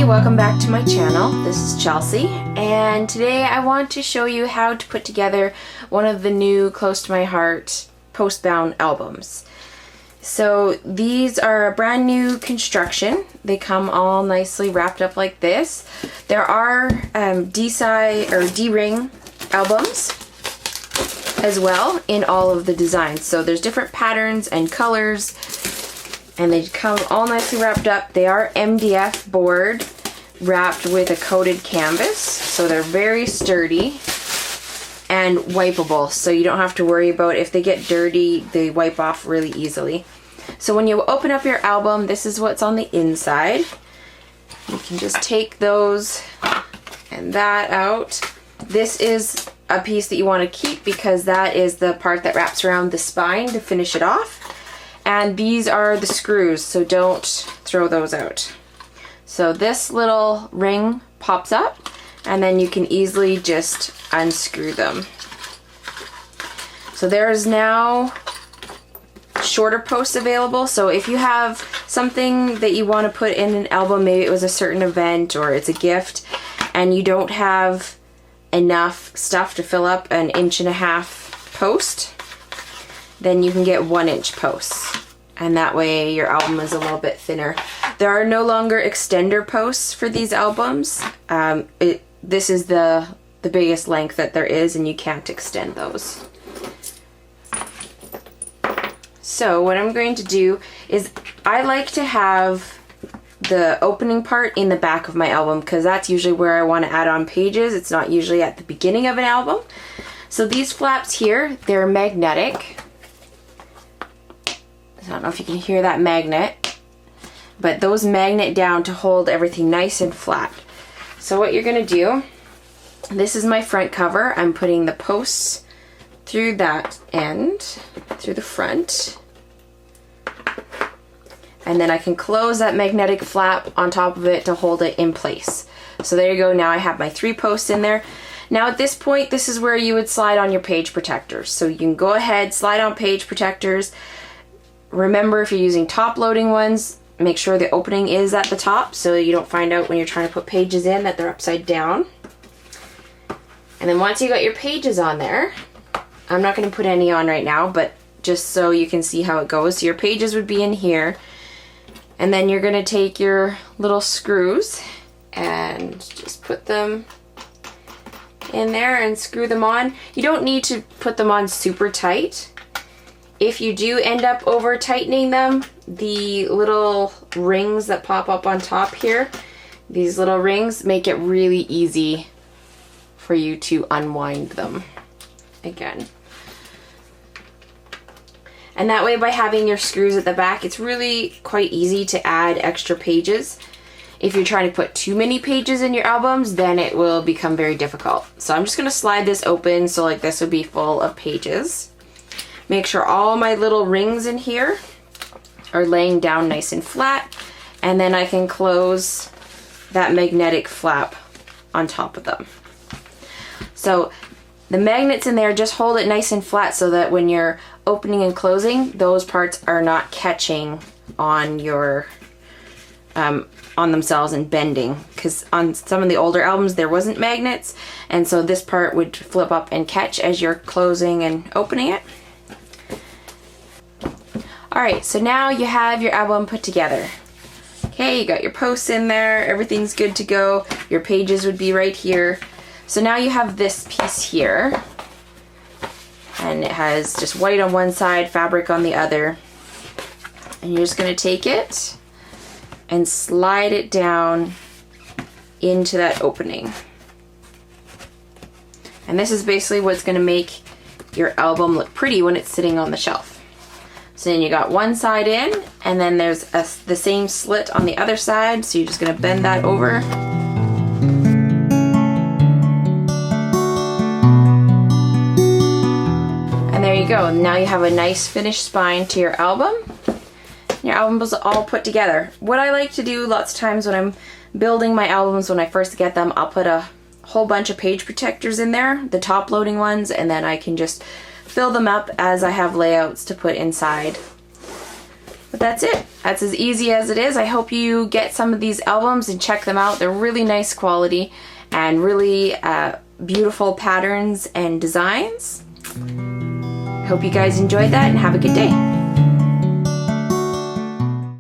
welcome back to my channel. This is Chelsea, and today I want to show you how to put together one of the new Close to My Heart Postbound albums. So these are a brand new construction. They come all nicely wrapped up like this. There are D-side or D-ring albums as well in all of the designs. So there's different patterns and colors, and they come all nicely wrapped up. They are MDF board wrapped with a coated canvas, so they're very sturdy and wipeable, so you don't have to worry about if they get dirty, they wipe off really easily. So when you open up your album, this is what's on the inside. You can just take those and that out. This is a piece that you want to keep because that is the part that wraps around the spine to finish it off. And these are the screws, so don't throw those out. So this little ring pops up, and then you can easily just unscrew them. So there's now shorter posts available. So if you have something that you want to put in an album, maybe it was a certain event or it's a gift, and you don't have enough stuff to fill up an 1.5-inch post, then you can get 1-inch posts, and that way your album is a little bit thinner. There are no longer extender posts for these albums. This is the biggest length that there is, and you can't extend those. So what I'm going to do is I like to have the opening part in the back of my album because that's usually where I want to add on pages. It's not usually at the beginning of an album. So these flaps here, they're magnetic. I don't know if you can hear that magnet, but those magnet down to hold everything nice and flat. So what you're going to do, this is my front cover. I'm putting the posts through that end, through the front. And then I can close that magnetic flap on top of it to hold it in place. So there you go. Now I have my 3 posts in there. Now at this point, this is where you would slide on your page protectors. So you can go ahead, slide on page protectors. Remember, if you're using top loading ones, make sure the opening is at the top so you don't find out when you're trying to put pages in that they're upside down. And then once you got your pages on there, I'm not going to put any on right now, but just so you can see how it goes. So your pages would be in here, and then you're going to take your little screws and just put them in there and screw them on. You don't need to put them on super tight. If you do end up over tightening them, the little rings that pop up on top here, these little rings make it really easy for you to unwind them again. And that way, by having your screws at the back, it's really quite easy to add extra pages. If you're trying to put too many pages in your albums, then it will become very difficult. So I'm just going to slide this open so like this would be full of pages. Make sure all my little rings in here are laying down nice and flat, and then I can close that magnetic flap on top of them. So the magnets in there just hold it nice and flat so that when you're opening and closing, those parts are not catching on your on themselves and bending, because on some of the older albums there wasn't magnets, and so this part would flip up and catch as you're closing and opening it. Alright, so now you have your album put together. Okay, you got your posts in there, everything's good to go. Your pages would be right here. So now you have this piece here, and it has just white on one side, fabric on the other. And you're just going to take it and slide it down into that opening. And this is basically what's going to make your album look pretty when it's sitting on the shelf. So then you got one side in, and then there's the same slit on the other side, so you're just going to bend that over. And there you go. Now you have a nice finished spine to your album. Your album is all put together. What I like to do lots of times when I'm building my albums, when I first get them, I'll put a whole bunch of page protectors in there, the top loading ones, and then I can just fill them up as I have layouts to put inside. But that's it. That's as easy as it is. I hope you get some of these albums and check them out. They're really nice quality and really beautiful patterns and designs. Hope you guys enjoyed that and have a good day.